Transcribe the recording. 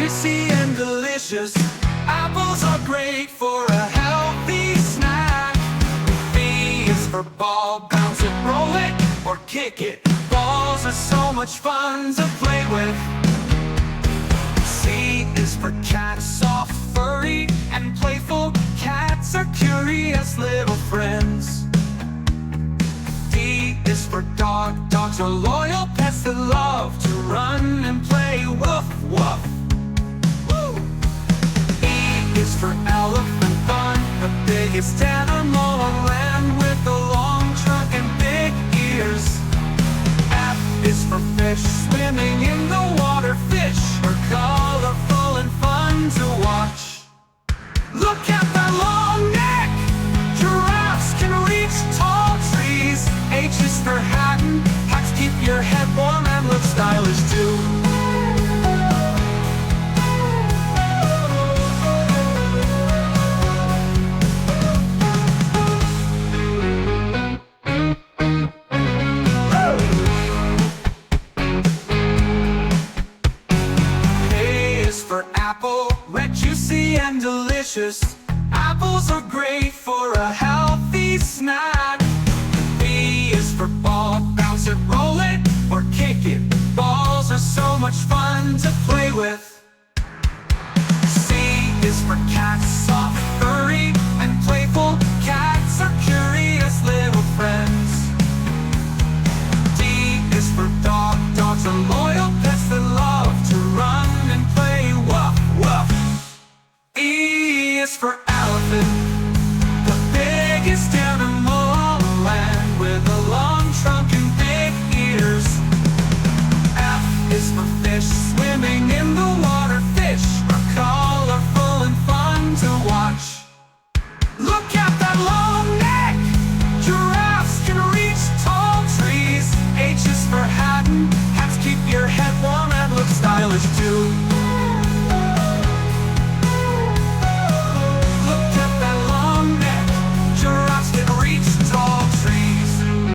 juicy and delicious. Apples are great for a healthy snack. B is for ball, bounce it, roll it, or kick it. Balls are so much fun to play with. C is for cat, soft, furry, and playful. Cats are curious little friends. D is for dog. Dogs are loyal pets that love to run and play. Woof, woof. Woo! E is for elephant, fun, the biggest animal on land with a long trunk and big ears. F is for fish, swimming in the water. Fish are colorful and fun to watch. Look at that long neck! Giraffes can reach tall trees. H is for hat, hats keep your head warm and look stylish too. A is for apple, red, juicy, and delicious. Apples are great for a healthy snack. B is for ball, bounce it, roll it, or kick it. Balls are so much fun to play with. C is for cat, soft, furry, and playful. Cats are curious little friends. D is for dog. Dogs are loyal pets that love to run and play. Woof, woof. E is for elephant, the biggest animal on the land with a long trunk and big ears. F is for fish, swimming